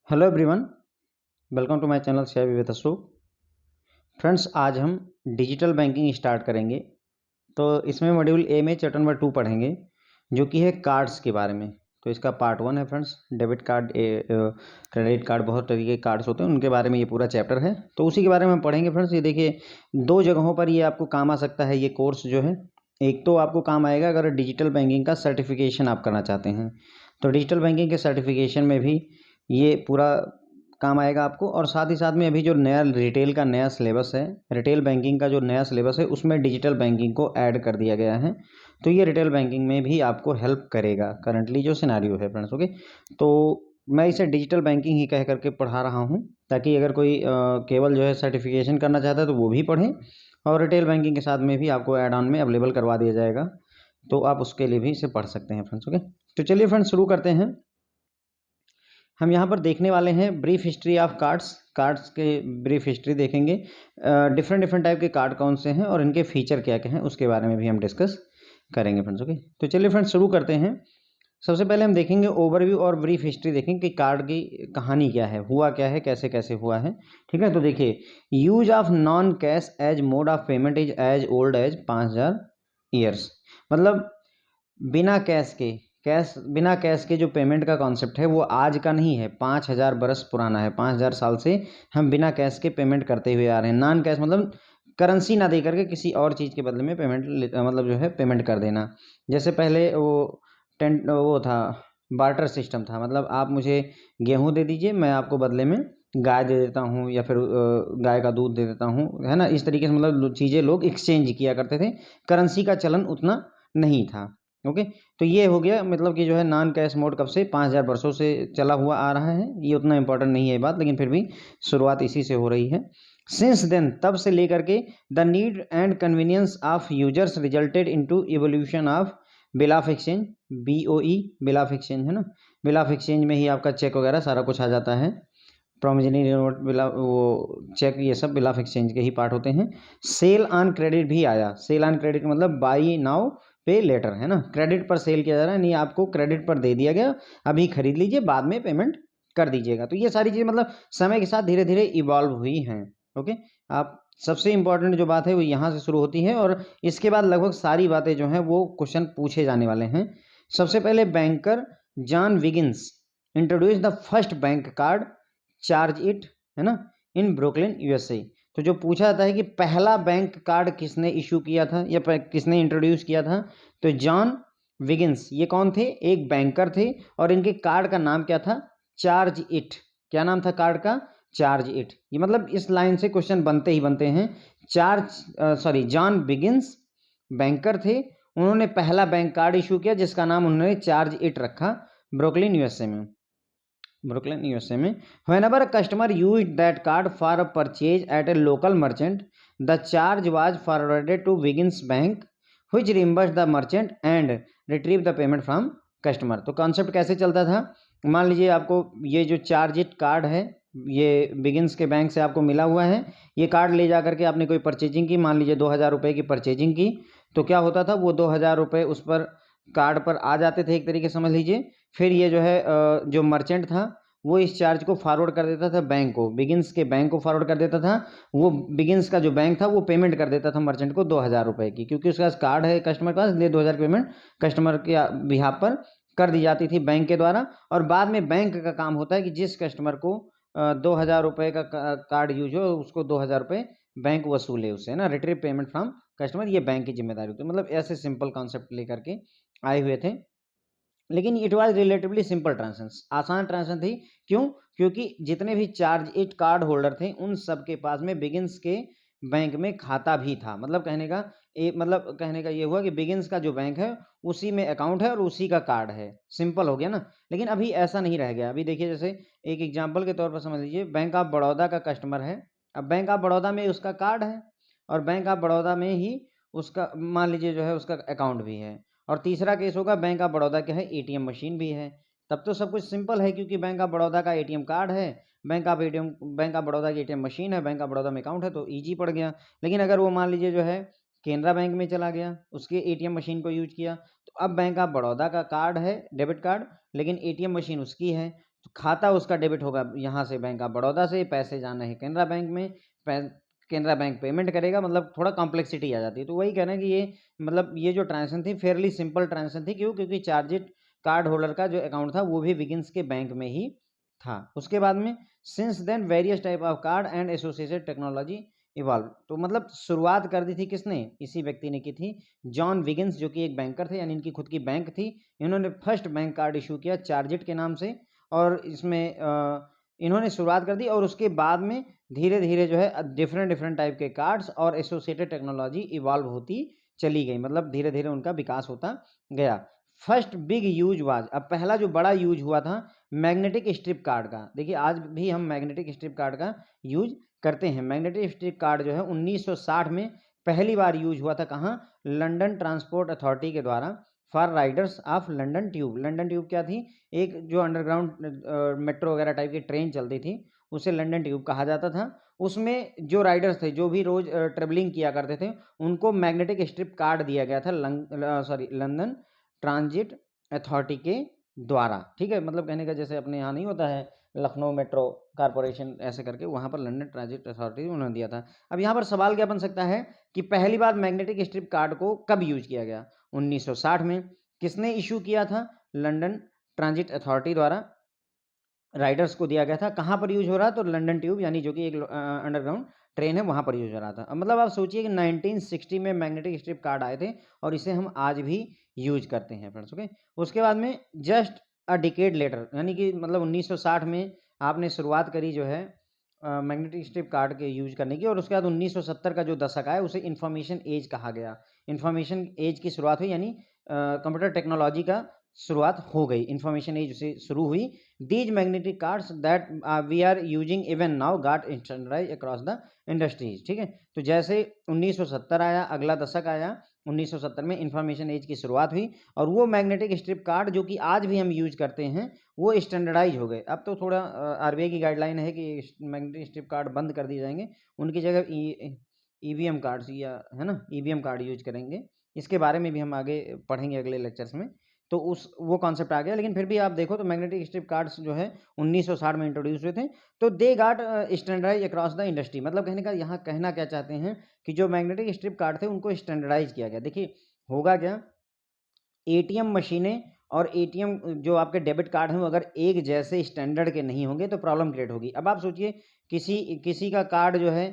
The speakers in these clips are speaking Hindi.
Hello everyone, welcome to my channel share with Ashok. Friends, आज हम डिजिटल बैंकिंग स्टार्ट करेंगे। तो इसमें मॉड्यूल ए में चैप्टर नंबर 2 पढ़ेंगे, जो कि है कार्ड्स के बारे में। तो इसका पार्ट 1 है friends, debit card, credit card, बहुत तरीके के कार्ड्स होते हैं, उनके बारे में ये पूरा चैप्टर है। तो उसी के बारे में हम पढ़ेंगे फ्रेंड्स। ये देखिए, दो जगहों पर ये आपको काम आ सकता है ये कोर्स जो है। एक तो आपको काम आएगा अगर डिजिटल बैंकिंग का सर्टिफिकेशन आप करना चाहते हैं, तो डिजिटल बैंकिंग के सर्टिफिकेशन में भी ये पूरा काम आएगा आपको। और साथ ही साथ में अभी जो नया रिटेल का नया सिलेबस है, रिटेल बैंकिंग का जो नया सिलेबस है, उसमें डिजिटल बैंकिंग को ऐड कर दिया गया है। तो ये रिटेल बैंकिंग में भी आपको हेल्प करेगा, करंटली जो सिनेरियो है फ्रेंड्स। ओके, तो मैं इसे डिजिटल बैंकिंग ही कह करके पढ़ा रहा हूँ, ताकि अगर कोई केवल जो है सर्टिफिकेशन करना चाहता है तो वो भी पढ़े, और रिटेल बैंकिंग के साथ में भी आपको ऐड ऑन में अवेलेबल करवा दिया जाएगा, तो आप उसके लिए भी इसे पढ़ सकते हैं फ्रेंड्स। ओके, तो चलिए फ्रेंड्स शुरू करते हैं। हम यहाँ पर देखने वाले हैं brief history of cards. Cards के ब्रीफ हिस्ट्री देखेंगे, डिफरेंट डिफरेंट टाइप के कार्ड कौन से हैं और इनके फीचर क्या क्या हैं, उसके बारे में भी हम डिस्कस करेंगे फ्रेंड्स। ओके, तो चलिए फ्रेंड्स शुरू करते हैं। सबसे पहले हम देखेंगे ओवरव्यू और ब्रीफ हिस्ट्री, देखेंगे कि कार्ड की कहानी क्या है, हुआ क्या है, कैसे कैसे हुआ है। ठीक है, तो देखिए, use of non cash as mode of payment is as old as 5000 years. मतलब बिना कैश के, बिना कैश के जो पेमेंट का कॉन्सेप्ट है वो आज का नहीं है, 5000 बरस पुराना है। 5000 साल से हम बिना कैश के पेमेंट करते हुए आ रहे हैं। नॉन कैश मतलब करेंसी ना दे करके किसी और चीज़ के बदले में पेमेंट, मतलब जो है पेमेंट कर देना। जैसे पहले वो था, बार्टर सिस्टम था। मतलब आप मुझे गेहूँ दे दीजिए, मैं आपको बदले में गाय दे देता हूँ, या फिर गाय का दूध दे देता हूँ, है ना। इस तरीके से मतलब चीज़ें लोग एक्सचेंज किया करते थे। करेंसी का चलन उतना नहीं था। ओके, तो ये हो गया, मतलब कि जो है नॉन कैश मोड कब से, 5000 वर्षों से चला हुआ आ रहा है। ये उतना इंपॉर्टेंट नहीं है ये बात, लेकिन फिर भी शुरुआत इसी से हो रही है। सिंस देन, तब से लेकर के, the need and convenience of users resulted into evolution of bill of exchange, BOE, bill of exchange है ना। बिल ऑफ एक्सचेंज में ही आपका चेक वगैरह सारा कुछ आ जाता है। प्रोमिजरी नोट, बिल वो चेक, ये सब बिल ऑफ एक्सचेंज के ही पार्ट होते हैं। सेल ऑन क्रेडिट भी आया। सेल ऑन क्रेडिट मतलब बाई नाउ पे लेटर, है ना। क्रेडिट पर सेल किया जा रहा है, नहीं आपको क्रेडिट पर दे दिया गया, अभी खरीद लीजिए, बाद में पेमेंट कर दीजिएगा। तो ये सारी चीज़ें मतलब समय के साथ धीरे धीरे इवॉल्व हुई हैं। ओके, आप सबसे इंपॉर्टेंट जो बात है वो यहाँ से शुरू होती है, और इसके बाद लगभग सारी बातें जो हैं वो क्वेश्चन पूछे जाने वाले हैं। सबसे पहले banker John Wiggins introduce the first bank card, charge it, है ना, इन ब्रुकलिन USA। तो जो पूछा जाता है कि पहला बैंक कार्ड किसने इशू किया था या किसने इंट्रोड्यूस किया था, तो जॉन विगिन्स। ये कौन थे? एक बैंकर थे, और इनके कार्ड का नाम क्या था? Charge it. क्या नाम था कार्ड का? Charge it. ये मतलब इस लाइन से क्वेश्चन बनते ही बनते हैं। जॉन विगिन्स बैंकर थे, उन्होंने पहला बैंक कार्ड इशू किया जिसका नाम उन्होंने चार्ज इट रखा, ब्रुकलिन यूएसए में। ब्रुकलिन यूएसए में। Whenever a customer used that card for a purchase at a local merchant, the charge was forwarded to Wiggins Bank, which reimbursed the merchant and retrieved the payment from customer। तो कॉन्सेप्ट कैसे चलता था? मान लीजिए आपको ये जो चार्ज इट कार्ड है, ये बिगिंस के बैंक से आपको मिला हुआ है। ये कार्ड ले जा करके आपने कोई परचेजिंग की, मान लीजिए 2000 रुपये की परचेजिंग की, तो क्या होता था, वो 2000 रुपये उस पर कार्ड पर आ जाते थे, एक तरीके से समझ लीजिए। फिर ये जो है जो मर्चेंट था वो इस चार्ज को फॉरवर्ड कर देता था बैंक को, बिगिंस के बैंक को फॉरवर्ड कर देता था। वो बिगिंस का जो बैंक था वो पेमेंट कर देता था मर्चेंट को 2000 रुपये की, क्योंकि उसके पास कार्ड है कस्टमर के पास, इसलिए 2000 की पेमेंट कस्टमर के बिहाफ पर कर दी जाती थी बैंक के द्वारा। और बाद में बैंक का काम होता है कि जिस कस्टमर को 2000 रुपये का कार्ड यूज हो, उसको 2000 रुपये बैंक वसूले उससे, ना, रिट्रीव पेमेंट फ्रॉम कस्टमर। ये बैंक की जिम्मेदारी होती है। मतलब ऐसे सिंपल कॉन्सेप्ट लेकर के आए हुए थे, लेकिन it was relatively simple transaction, आसान ट्रांजेक्शन थी। क्यों? क्योंकि जितने भी चार्ज इट कार्ड होल्डर थे उन सब के पास में बिगिंस के बैंक में खाता भी था। मतलब कहने का ये हुआ कि बिगिंस का जो बैंक है उसी में अकाउंट है और उसी का कार्ड है। सिंपल हो गया ना। लेकिन अभी ऐसा नहीं रह गया। अभी देखिए, जैसे एक एग्जांपल के तौर पर समझ लीजिए, बैंक ऑफ बड़ौदा का कस्टमर है। अब बैंक ऑफ बड़ौदा में उसका कार्ड है, और बैंक ऑफ बड़ौदा में ही उसका, मान लीजिए जो है, उसका अकाउंट भी है। और तीसरा केस होगा, बैंक ऑफ बड़ौदा क्या है, एटीएम मशीन भी है। तब तो सब कुछ सिंपल है, क्योंकि बैंक ऑफ बड़ौदा का एटीएम कार्ड है, बैंक ऑफ बड़ौदा की एटीएम मशीन है, बैंक ऑफ बड़ौदा में अकाउंट है, तो ईजी पड़ गया। लेकिन अगर वो मान लीजिए जो है केनरा बैंक में चला गया, उसके एटीएम मशीन को यूज किया, तो अब बैंक ऑफ बड़ौदा का कार्ड है, डेबिट कार्ड, लेकिन एटीएम मशीन उसकी है, तो खाता उसका डेबिट होगा यहाँ से बैंक ऑफ बड़ौदा से, पैसे जाना है केनरा बैंक में, केनरा बैंक पेमेंट करेगा, मतलब थोड़ा कॉम्प्लेक्सिटी आ जाती है। तो वही कह रहे हैं कि ये मतलब ये जो ट्रांजेक्शन थी फेयरली सिंपल ट्रांजेक्शन थी। क्यों? क्योंकि चार्जेड कार्ड होल्डर का जो अकाउंट था वो भी विगिन्स के बैंक में ही था। उसके बाद में since then various type of card and associated technology evolve. तो मतलब शुरुआत कर दी थी किसने? इसी व्यक्ति ने की थी, जॉन विगिन्स, जो कि एक बैंकर थे, यानी इनकी खुद की बैंक थी। इन्होंने फर्स्ट बैंक कार्ड इशू किया चार्जेट के नाम से, और इसमें इन्होंने शुरुआत कर दी। और उसके बाद में धीरे धीरे जो है डिफरेंट डिफरेंट टाइप के कार्ड्स और एसोसिएटेड टेक्नोलॉजी इवॉल्व होती चली गई, मतलब धीरे धीरे उनका विकास होता गया। फर्स्ट बिग यूज वाज, अब पहला जो बड़ा यूज हुआ था मैग्नेटिक स्ट्रिप कार्ड का। देखिए आज भी हम मैग्नेटिक स्ट्रिप कार्ड का यूज करते हैं। मैग्नेटिक स्ट्रिप कार्ड जो है 1960 में पहली बार यूज हुआ था। कहाँ? लंदन ट्रांसपोर्ट अथॉरिटी के द्वारा for Riders of London tube. London tube क्या थी? एक जो अंडरग्राउंड मेट्रो वगैरह टाइप की ट्रेन चलती थी, उसे लंदन ट्यूब कहा जाता था। उसमें जो राइडर्स थे, जो भी रोज ट्रेवलिंग किया करते थे, उनको मैग्नेटिक स्ट्रिप कार्ड दिया गया था लंदन ट्रांजिट अथॉरिटी के द्वारा। ठीक है, मतलब कहने का जैसे अपने यहाँ नहीं होता है लखनऊ मेट्रो कॉरपोरेशन ऐसे करके, वहाँ पर लंदन ट्रांजिट अथॉरिटी उन्होंने दिया था। अब यहाँ पर सवाल क्या बन सकता है कि पहली बार मैग्नेटिक स्ट्रिप कार्ड को कब यूज किया गया? 1960 में। किसने इशू किया था? लंदन ट्रांजिट अथॉरिटी द्वारा राइडर्स को दिया गया था। कहाँ पर यूज हो रहा? तो लंदन ट्यूब, यानी जो कि एक अंडरग्राउंड ट्रेन है, वहाँ पर यूज हो रहा था। अब मतलब आप सोचिए कि 1960 में मैग्नेटिक स्ट्रिप कार्ड आए थे और इसे हम आज भी यूज करते हैं फ्रेंड्स। ओके, उसके बाद में जस्ट अ डिकेड लेटर, यानी कि मतलब 1960 में आपने शुरुआत करी जो है मैग्नेटिक स्ट्रिप कार्ड के यूज करने की, और उसके बाद 1970 का जो दशक आया उसे इंफॉर्मेशन एज कहा गया। इंफॉर्मेशन एज की शुरुआत हुई, यानी कंप्यूटर टेक्नोलॉजी का शुरुआत हो गई, इंफॉर्मेशन एज से शुरू हुई। These magnetic cards that we are using even now got standardize across the industries. ठीक है, तो जैसे 1970 आया, अगला दशक आया, 1970 में इंफॉर्मेशन एज की शुरुआत हुई, और वो मैग्नेटिक स्ट्रिप कार्ड जो कि आज भी हम यूज करते हैं वो स्टैंडर्डाइज हो गए। अब तो थोड़ा आरबीआई की गाइडलाइन है कि मैग्नेटिक स्ट्रिप कार्ड बंद कर दिए जाएंगे, उनकी जगह ईवीएम कार्ड्स या है ना ईवीएम कार्ड यूज करेंगे। इसके बारे में भी हम आगे पढ़ेंगे अगले लेक्चर्स में। तो उस वो कॉन्सेप्ट आ गया, लेकिन फिर भी आप देखो तो मैग्नेटिक स्ट्रिप कार्ड्स जो है 1960 में इंट्रोड्यूस हुए थे। तो दे गाट स्टैंडर्डाइज अक्रॉस द इंडस्ट्री, मतलब कहने का यहाँ कहना क्या चाहते हैं कि जो मैग्नेटिक स्ट्रिप कार्ड थे उनको स्टैंडर्डाइज किया गया। देखिए होगा क्या, एटीएम मशीनें और एटीएम जो आपके डेबिट कार्ड हैं वो अगर एक जैसे स्टैंडर्ड के नहीं होंगे तो प्रॉब्लम क्रिएट होगी। अब आप सोचिए किसी किसी का कार्ड जो है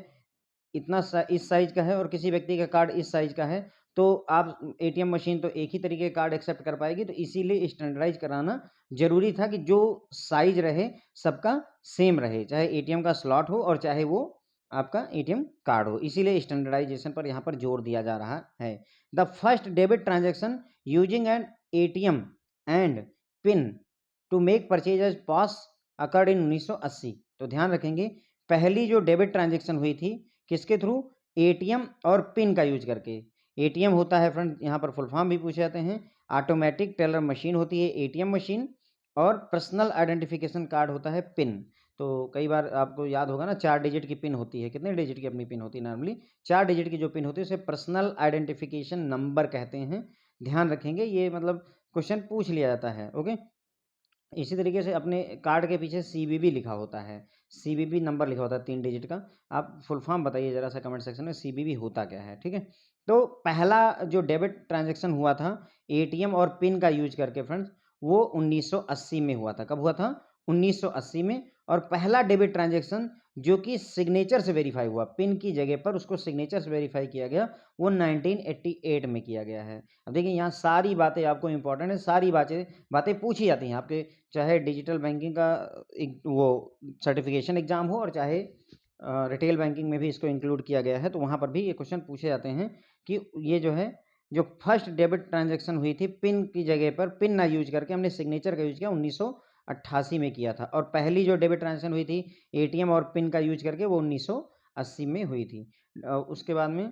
इतना इस साइज का है और किसी व्यक्ति का कार्ड इस साइज का है, तो आप एटीएम मशीन तो एक ही तरीके का कार्ड एक्सेप्ट कर पाएगी। तो इसीलिए स्टैंडर्डाइज कराना जरूरी था कि जो साइज रहे सबका सेम रहे, चाहे एटीएम का स्लॉट हो और चाहे वो आपका एटीएम कार्ड हो। इसीलिए स्टैंडर्डाइजेशन पर यहाँ पर जोर दिया जा रहा है। The first debit transaction using an ATM and PIN to make purchase pass occurred in 1980। तो ध्यान रखेंगे पहली जो डेबिट ट्रांजेक्शन हुई थी किसके थ्रू? एटीएम और पिन का यूज करके। एटीएम होता है फ्रेंड, यहाँ पर फुल फॉर्म भी पूछे जाते हैं, ऑटोमेटिक टेलर मशीन होती है एटीएम मशीन, और पर्सनल आइडेंटिफिकेशन कार्ड होता है पिन। तो कई बार आपको याद होगा ना 4 डिजिट की पिन होती है, कितने डिजिट की अपनी पिन होती है? नॉर्मली 4 डिजिट की जो पिन होती है उसे पर्सनल आइडेंटिफिकेशन नंबर कहते हैं। ध्यान रखेंगे, ये मतलब क्वेश्चन पूछ लिया जाता है। ओके, इसी तरीके से अपने कार्ड के पीछे सीवीवी लिखा होता है, सीवीवी नंबर लिखा होता है 3 डिजिट का। आप फुल फॉर्म बताइए जरा सा कमेंट सेक्शन में, सीवीवी होता क्या है? ठीक है, तो पहला जो डेबिट ट्रांजैक्शन हुआ था एटीएम और पिन का यूज करके फ्रेंड्स, वो 1980 में हुआ था। कब हुआ था? 1980 में। और पहला डेबिट ट्रांजैक्शन जो कि सिग्नेचर से वेरीफाई हुआ, पिन की जगह पर उसको सिग्नेचर से वेरीफाई किया गया, वो 1988 में किया गया है। अब देखिए यहाँ सारी बातें आपको इंपॉर्टेंट है, सारी बातें पूछी जाती हैं आपके, चाहे डिजिटल बैंकिंग का एक वो सर्टिफिकेशन एग्जाम हो और चाहे रिटेल बैंकिंग में भी इसको इंक्लूड किया गया है, तो वहाँ पर भी ये क्वेश्चन पूछे जाते हैं कि ये जो है जो फर्स्ट डेबिट ट्रांजैक्शन हुई थी पिन की जगह पर, पिन ना यूज करके हमने सिग्नेचर का यूज किया, 1988 में किया था। और पहली जो डेबिट ट्रांजैक्शन हुई थी एटीएम और पिन का यूज करके वो 1980 में हुई थी। उसके बाद में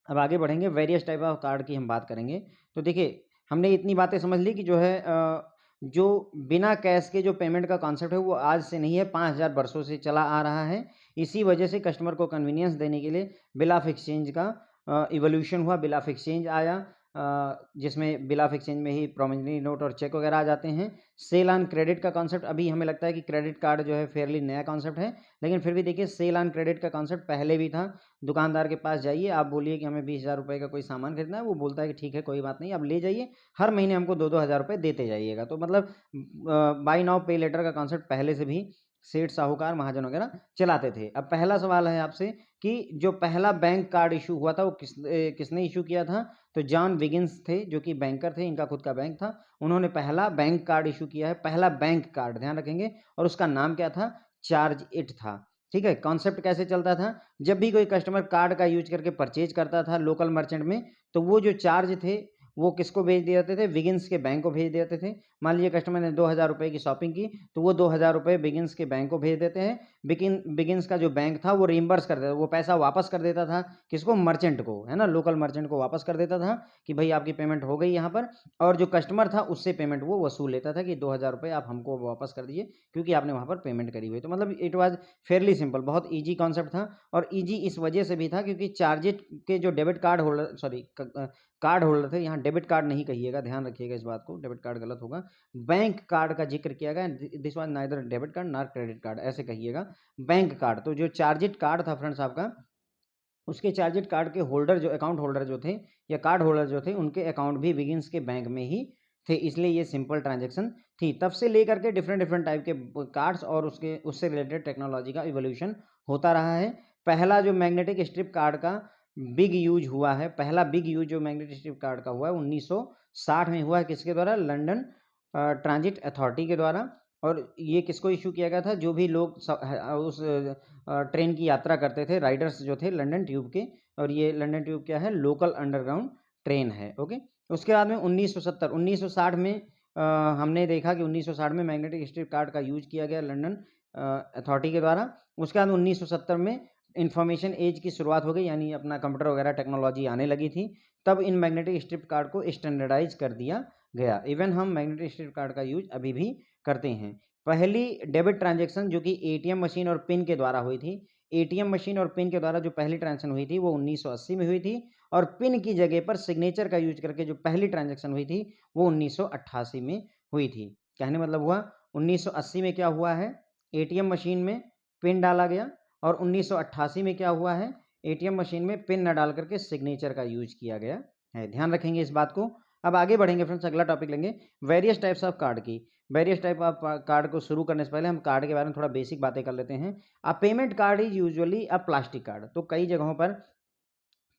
अब आगे बढ़ेंगे, वेरियस टाइप ऑफ कार्ड की हम बात करेंगे। तो देखिए हमने इतनी बातें समझ ली कि जो है जो बिना कैश के जो पेमेंट का कॉन्सेप्ट है वो आज से नहीं है, 5000 वर्षों से चला आ रहा है। इसी वजह से कस्टमर को कन्वीनियंस देने के लिए बिल ऑफ एक्सचेंज का इवोल्यूशन हुआ, बिल ऑफ एक्सचेंज आया। जिसमें बिल ऑफ एक्सचेंज में ही प्रोमिसरी नोट और चेक वगैरह आ जाते हैं। सेल ऑन क्रेडिट का कॉन्सेप्ट अभी हमें लगता है कि क्रेडिट कार्ड जो है फेयरली नया कॉन्सेप्ट है, लेकिन फिर भी देखिए सेल ऑन क्रेडिट का कॉन्सेप्ट पहले भी था। दुकानदार के पास जाइए, आप बोलिए कि हमें 20,000 रुपये का कोई सामान खरीदना है, वो बोलता है कि ठीक है कोई बात नहीं, आप ले जाइए, हर महीने हमको 2-2 हज़ार रुपये देते जाइएगा। तो मतलब बाय नाउ पे लेटर का कॉन्सेप्ट पहले से भी सेठ, साहूकार, महाजन वगैरह चलाते थे। अब पहला सवाल है आपसे कि जो पहला बैंक कार्ड इशू हुआ था वो किसने इशू किया था? तो जॉन विगिन्स थे, जो कि बैंकर थे, इनका खुद का बैंक था। उन्होंने पहला बैंक कार्ड इशू किया है, पहला बैंक कार्ड, ध्यान रखेंगे। और उसका नाम क्या था? चार्ज इट था। ठीक है। कॉन्सेप्ट कैसे चलता था? जब भी कोई कस्टमर कार्ड का यूज करके परचेज करता था लोकल मर्चेंट में, तो वो जो चार्ज थे वो किसको भेज दिए जाते थे? विगिन्स के बैंक को भेज देते थे। मान लीजिए कस्टमर ने 2,000 रुपये की शॉपिंग की, तो वो 2,000 रुपये बिगिन्स के बैंक को भेज देते हैं। बिगिन्स का जो बैंक था वो रिइम्बर्स कर देता, वो पैसा वापस कर देता था किसको? मर्चेंट को, है ना, लोकल मर्चेंट को वापस कर देता था कि भाई आपकी पेमेंट हो गई यहाँ पर। और जो कस्टमर था उससे पेमेंट वो वसूल लेता था कि 2,000 रुपये आप हमको वापस कर दीजिए क्योंकि आपने वहाँ पर पेमेंट करी हुई। तो मतलब इट वाज फेयरली सिंपल, बहुत ईजी कॉन्सेप्ट था। और ईजी इस वजह से भी था क्योंकि चार्जेट के जो debit card holder, sorry, card holder थे, यहाँ डेबिट कार्ड नहीं कहिएगा, ध्यान रखिएगा इस बात को, डेबिट कार्ड गलत होगा। बैंक कार्ड का जिक्र किया गया, this was neither debit card nor credit card, ऐसे कहिएगा, बैंक कार्ड। तो जो चार्जेट कार्ड था फ्रेंड्स आपका, उसके चार्जेट कार्ड के होल्डर, जो अकाउंट होल्डर जो थे या कार्ड होल्डर जो थे, उनके अकाउंट भी बिगिन्स के बैंक में ही थे, इसलिए ये सिंपल ट्रांजैक्शन थी। तब से लेकर के डिफरेंट डिफरेंट टाइप के कार्ड्स और उससे रिलेटेड टेक्नोलॉजी का इवोल्यूशन होता रहा है। पहला जो मैग्नेटिक स्ट्रिप कार्ड का बिग यूज हुआ है, पहला बिग यूज जो मैग्नेटिक स्ट्रिप कार्ड का हुआ है 1960 में हुआ है। किसके द्वारा? लंदन ट्रांजिट अथॉरिटी के द्वारा। और ये किसको इशू किया गया था? जो भी लोग उस ट्रेन की यात्रा करते थे, राइडर्स जो थे लंदन ट्यूब के। और ये लंदन ट्यूब क्या है? लोकल अंडरग्राउंड ट्रेन है। ओके। उसके बाद में 1970 1960 में हमने देखा कि 1960 में मैग्नेटिक स्ट्रिप कार्ड का यूज किया गया लंदन अथॉरिटी के द्वारा। उसके बाद 1970 में इंफॉर्मेशन एज की शुरुआत हो गई, यानी अपना कंप्यूटर वगैरह टेक्नोलॉजी आने लगी थी। तब इन मैग्नेटिक स्ट्रिप कार्ड को स्टैंडर्डाइज कर दिया गया। इवन हम मैग्नेटिक स्ट्रिप कार्ड का यूज अभी भी करते हैं। पहली डेबिट ट्रांजैक्शन जो कि एटीएम मशीन और पिन के द्वारा हुई थी, एटीएम मशीन और पिन के द्वारा जो पहली ट्रांजैक्शन हुई थी वो 1980 में हुई थी। और पिन की जगह पर सिग्नेचर का यूज करके जो पहली ट्रांजैक्शन हुई थी वो 1988 में हुई थी। कहने मतलब हुआ 1980 में क्या हुआ है? एटीएम मशीन में पिन डाला गया। और 1988 में क्या हुआ है? एटीएम मशीन में पिन न डाल करके सिग्नेचर का यूज किया गया है। ध्यान रखेंगे इस बात को। अब आगे बढ़ेंगे फ्रेंड्स, अगला टॉपिक लेंगे वेरियस टाइप्स ऑफ कार्ड की। वेरियस टाइप ऑफ कार्ड को शुरू करने से पहले हम कार्ड के बारे में थोड़ा बेसिक बातें कर लेते हैं। अ payment card is usually a plastic card. तो कई जगहों पर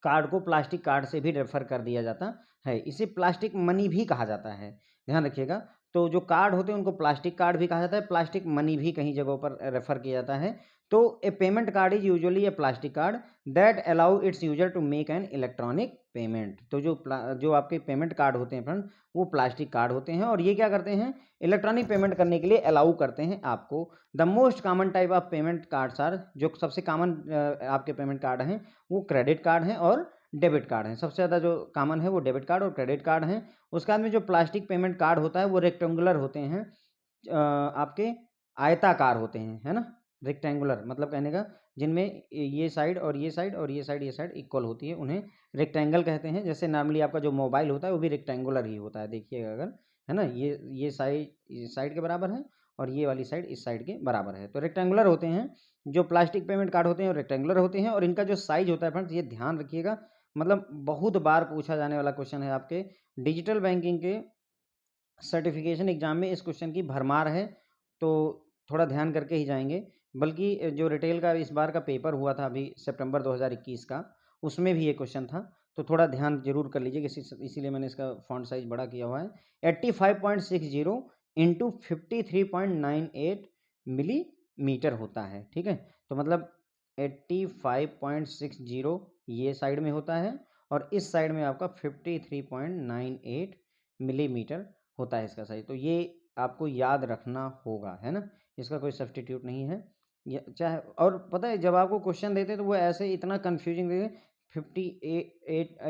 कार्ड को प्लास्टिक कार्ड से भी रेफर कर दिया जाता है, इसे प्लास्टिक मनी भी कहा जाता है, ध्यान रखिएगा। तो जो कार्ड होते हैं उनको प्लास्टिक कार्ड भी कहा जाता है, प्लास्टिक मनी भी कहीं जगहों पर रेफर किया जाता है। तो a payment card is usually a plastic card that allow its user to make an electronic payment. तो जो आपके पेमेंट कार्ड होते हैं फ्रेंड, वो प्लास्टिक कार्ड होते हैं और ये क्या करते हैं? इलेक्ट्रॉनिक पेमेंट करने के लिए अलाउ करते हैं आपको। The most common type of payment cards are, जो सबसे कॉमन आपके पेमेंट कार्ड हैं वो क्रेडिट कार्ड हैं और डेबिट कार्ड हैं। सबसे ज़्यादा जो कॉमन है वो डेबिट कार्ड और क्रेडिट कार्ड हैं। उसके बाद में जो प्लास्टिक पेमेंट कार्ड होता है वो रेक्टेंगुलर होते हैं, आपके आयताकार होते हैं, है ना, रेक्टेंगुलर मतलब कहने का, जिनमें ये साइड और ये साइड और ये साइड इक्वल होती है, उन्हें रेक्टेंगल कहते हैं। जैसे नॉर्मली आपका जो मोबाइल होता है वो भी रेक्टेंगुलर ही होता है, देखिएगा अगर, है ना, ये साइड के बराबर है और ये वाली साइड इस साइड के बराबर है, तो रेक्टेंगुलर होते हैं। जो प्लास्टिक पेमेंट कार्ड होते हैं वो रेक्टेंगुलर होते हैं और इनका जो साइज होता है फ्रेंड्स, ये ध्यान रखिएगा, मतलब बहुत बार पूछा जाने वाला क्वेश्चन है आपके डिजिटल बैंकिंग के सर्टिफिकेशन एग्जाम में, इस क्वेश्चन की भरमार है, तो थोड़ा ध्यान करके ही जाएंगे। बल्कि जो रिटेल का इस बार का पेपर हुआ था अभी सितंबर 2021 का, उसमें भी ये क्वेश्चन था, तो थोड़ा ध्यान जरूर कर लीजिए, इसीलिए मैंने इसका फॉन्ट साइज बड़ा किया हुआ है। 85.60 इंटू 53.98 मिलीमीटर होता है, ठीक है। तो मतलब 85.60 ये साइड में होता है और इस साइड में आपका 53.98 मिलीमीटर होता है इसका साइज। तो ये आपको याद रखना होगा, है ना, इसका कोई सब्स्टिट्यूट नहीं है। चाहे, और पता है जब आपको क्वेश्चन देते हैं तो वो ऐसे इतना कंफ्यूजिंग देते हैं,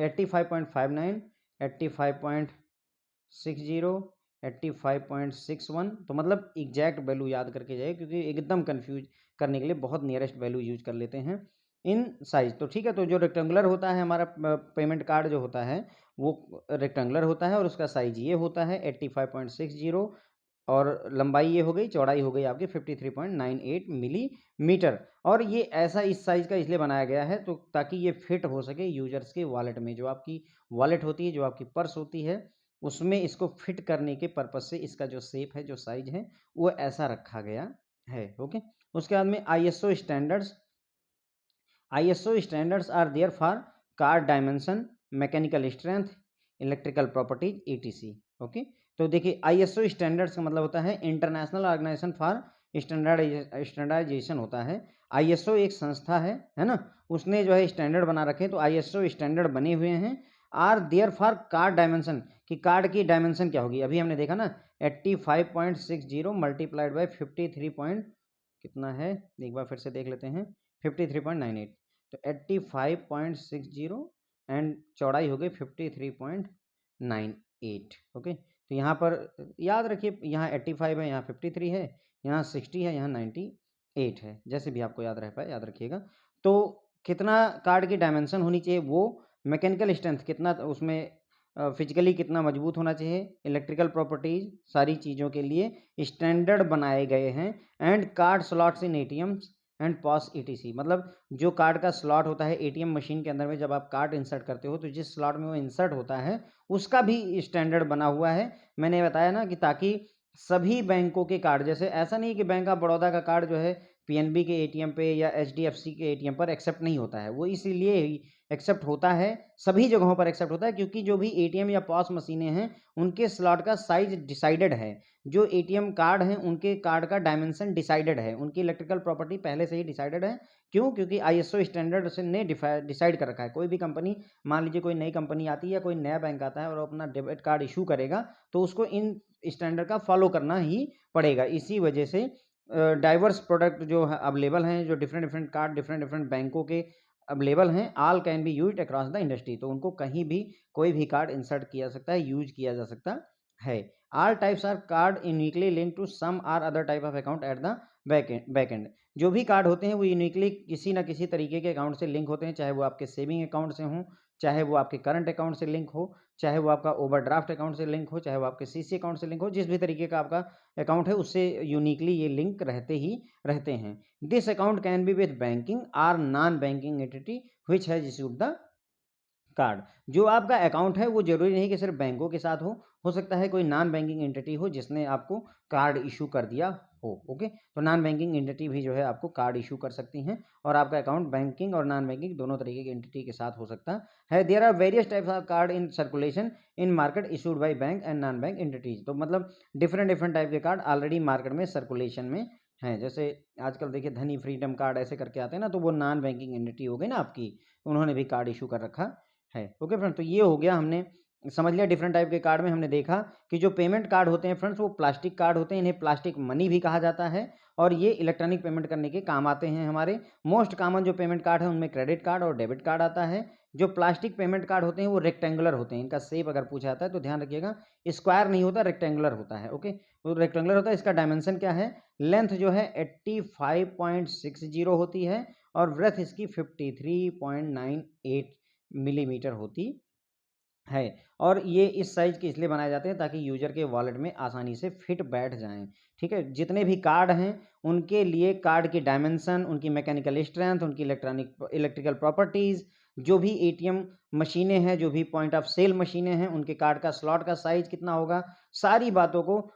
85.59, 85.60, 85.61, तो मतलब एग्जैक्ट वैल्यू याद करके जाइए, क्योंकि एकदम कंफ्यूज करने के लिए बहुत नियरेस्ट वैल्यू यूज कर लेते हैं इन साइज। तो ठीक है, तो जो रेक्टेंगुलर होता है हमारा पेमेंट कार्ड जो होता है वो रेक्टेंगुलर होता है और उसका साइज ये होता है 85.60 और लंबाई ये हो गई, चौड़ाई हो गई आपकी 53.98 मिलीमीटर। और ये ऐसा इस साइज़ का इसलिए बनाया गया है तो ताकि ये फिट हो सके यूजर्स के वॉलेट में। जो आपकी वॉलेट होती है, जो आपकी पर्स होती है, उसमें इसको फिट करने के पर्पज़ से इसका जो शेप है, जो साइज़ है, वो ऐसा रखा गया है। ओके। उसके बाद में ISO standards are there for card dimension, mechanical strength, electrical properties etc। Okay. तो देखिए ISO स्टैंडर्ड्स का मतलब होता है इंटरनेशनल ऑर्गेनाइजेशन फॉर स्टैंडर्डाइजेशन होता है। ISO एक संस्था है ना, उसने जो है स्टैंडर्ड बना रखे, तो ISO स्टैंडर्ड बने हुए हैं। Are there for card dimension, कि कार्ड की डायमेंशन क्या होगी, अभी हमने देखा ना 85.60 मल्टीप्लाइड बाई 53 पॉइंट कितना है, एक बार फिर से देख लेते हैं, 53.98। तो 85.60 एंड चौड़ाई हो गई 53.98। ओके। तो यहाँ पर याद रखिए, यहाँ 85 है, यहाँ 53 है, यहाँ 60 है, यहाँ 98 है, जैसे भी आपको याद रह पाए याद रखिएगा। तो कितना कार्ड की डायमेंशन होनी चाहिए, वो मैकेनिकल स्ट्रेंथ कितना उसमें फिजिकली कितना मजबूत होना चाहिए, इलेक्ट्रिकल प्रॉपर्टीज, सारी चीज़ों के लिए स्टैंडर्ड बनाए गए हैं। And card slots in ATMs and POS ETC, मतलब जो कार्ड का स्लॉट होता है एटीएम मशीन के अंदर में, जब आप कार्ड इंसर्ट करते हो तो जिस स्लॉट में वो इंसर्ट होता है उसका भी स्टैंडर्ड बना हुआ है। मैंने बताया ना कि ताकि सभी बैंकों के कार्ड, जैसे ऐसा नहीं कि बैंक ऑफ बड़ौदा का कार्ड जो है PNB के एटीएम पे या HDFC के एटीएम पर एक्सेप्ट नहीं होता है, वो इसीलिए ही एक्सेप्ट होता है, सभी जगहों पर एक्सेप्ट होता है क्योंकि जो भी एटीएम या पॉस मशीनें हैं उनके स्लॉट का साइज डिसाइडेड है। जो एटीएम कार्ड हैं उनके कार्ड का डायमेंशन डिसाइडेड है, उनकी इलेक्ट्रिकल प्रॉपर्टी पहले से ही डिसाइडेड है। क्यों? क्योंकि ISO स्टैंडर्ड से ने डिसाइड कर रखा है। कोई भी कंपनी, मान लीजिए कोई नई कंपनी आती है या कोई नया बैंक आता है और अपना डेबिट कार्ड इशू करेगा, तो उसको इन स्टैंडर्ड का फॉलो करना ही पड़ेगा। इसी वजह से डाइवर्स प्रोडक्ट जो है अवेलेबल हैं, जो different different card different different बैंकों के अवेलेबल हैं, all can be used across the industry, तो उनको कहीं भी कोई भी कार्ड इंसर्ट किया जा सकता है, यूज किया जा सकता है। All types are card uniquely link to some or other type of account at the back end. जो भी कार्ड होते हैं वो यूनिकली किसी ना किसी तरीके के अकाउंट से लिंक होते हैं, चाहे वो आपके सेविंग अकाउंट से हों, चाहे वो आपके करंट अकाउंट से लिंक हो, चाहे वो आपका ओवरड्राफ्ट अकाउंट से लिंक हो, चाहे वो आपके CC अकाउंट से लिंक हो, जिस भी तरीके का आपका अकाउंट है उससे यूनिकली ये लिंक रहते ही रहते हैं। This account can be with banking or non banking entity which has issued the card. जो आपका अकाउंट है वो जरूरी नहीं कि सिर्फ बैंकों के साथ हो सकता है कोई नॉन बैंकिंग एंटिटी हो जिसने आपको कार्ड इशू कर दिया हो। ओके। तो नॉन बैंकिंग एंटिटी भी जो है आपको कार्ड इशू कर सकती हैं और आपका अकाउंट बैंकिंग और नॉन बैंकिंग दोनों तरीके की एंटिटी के साथ हो सकता है। There are various types of card in circulation in market issued by bank and non bank entities. तो मतलब डिफरेंट डिफरेंट टाइप के कार्ड ऑलरेडी मार्केट में सर्कुलेशन में हैं। जैसे आजकल देखिए धनी फ्रीडम कार्ड ऐसे करके आते हैं ना, तो वो नॉन बैंकिंग एंटिटी हो गई ना आपकी, उन्होंने भी कार्ड इशू कर रखा है। ओके फ्रेंड, तो ये हो गया, हमने समझ लिया डिफरेंट टाइप के कार्ड में। हमने देखा कि जो पेमेंट कार्ड होते हैं फ्रेंड्स वो प्लास्टिक कार्ड होते हैं, इन्हें प्लास्टिक मनी भी कहा जाता है और ये इलेक्ट्रॉनिक पेमेंट करने के काम आते हैं हमारे। मोस्ट कॉमन जो पेमेंट कार्ड है उनमें क्रेडिट कार्ड और डेबिट कार्ड आता है। जो प्लास्टिक पेमेंट कार्ड होते हैं वो रेक्टेंगुलर होते हैं, इनका शेप अगर पूछा जाता है तो ध्यान रखिएगा स्क्वायर नहीं होता, रेक्टेंगुलर होता है। ओके, वो रेक्टेंगुलर होता है। इसका डायमेंशन क्या है, लेंथ जो है 85.60 होती है और ब्रेथ इसकी 53.98 मिलीमीटर होती है। और ये इस साइज के इसलिए बनाए जाते हैं ताकि यूजर के वॉलेट में आसानी से फिट बैठ जाएं। ठीक है, जितने भी कार्ड हैं उनके लिए कार्ड की डायमेंशन, उनकी मैकेनिकल स्ट्रेंथ, उनकी इलेक्ट्रिकल प्रॉपर्टीज, जो भी एटीएम मशीनें हैं, जो भी पॉइंट ऑफ सेल मशीनें हैं, उनके कार्ड का स्लॉट का साइज कितना होगा, सारी बातों को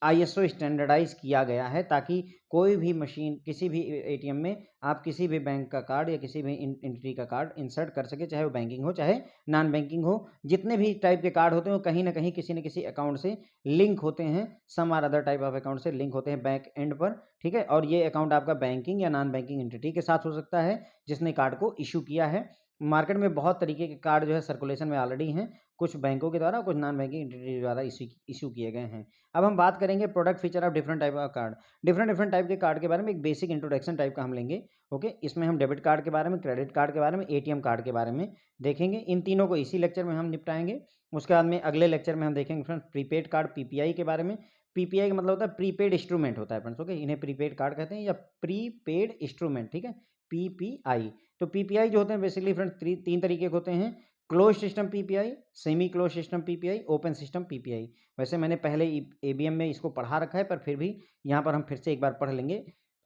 ISO स्टैंडर्डाइज किया गया है ताकि कोई भी मशीन, किसी भी एटीएम में आप किसी भी बैंक का कार्ड या किसी भी एंटिटी का कार्ड इंसर्ट कर सके, चाहे वो बैंकिंग हो चाहे नॉन बैंकिंग हो। जितने भी टाइप के कार्ड होते हैं वो कहीं ना कहीं किसी न किसी अकाउंट से लिंक होते हैं, some or other type of account से लिंक होते हैं बैक एंड पर। ठीक है, और ये अकाउंट आपका बैंकिंग या नॉन बैंकिंग एंटिटी के साथ हो सकता है जिसने कार्ड को इशू किया है। मार्केट में बहुत तरीके के कार्ड जो है सर्कुलेशन में ऑलरेडी हैं, कुछ बैंकों के द्वारा, कुछ नॉन बैंकिंग एंटिटी द्वारा इशू किए गए हैं। अब हम बात करेंगे product feature of different type of card. Different different type के कार्ड के बारे में एक बेसिक इंट्रोडक्शन टाइप का हम लेंगे। ओके, इसमें हम डेबिट कार्ड के बारे में, क्रेडिट कार्ड के बारे में, एटीएम कार्ड के बारे में देखेंगे। इन तीनों को इसी लेक्चर में हम निपटाएंगे। उसके बाद में अगले लेक्चर में हम देखेंगे फ्रेंड्स प्रीपेड कार्ड PPI के बारे में। PPI का मतलब होता है प्रीपेड इंस्ट्रूमेंट होता है फ्रेंड्स। ओके, इन्हें प्रीपेड कार्ड कहते हैं या प्रीपेड इंस्ट्रूमेंट। ठीक है, PPI। तो PPI जो होते हैं बेसिकली फ्रेंड्स तीन तरीके के होते हैं। Close system PPI, semi close system PPI, open system PPI. वैसे मैंने पहले एबीएम में इसको पढ़ा रखा है, पर फिर भी यहाँ पर हम फिर से एक बार पढ़ लेंगे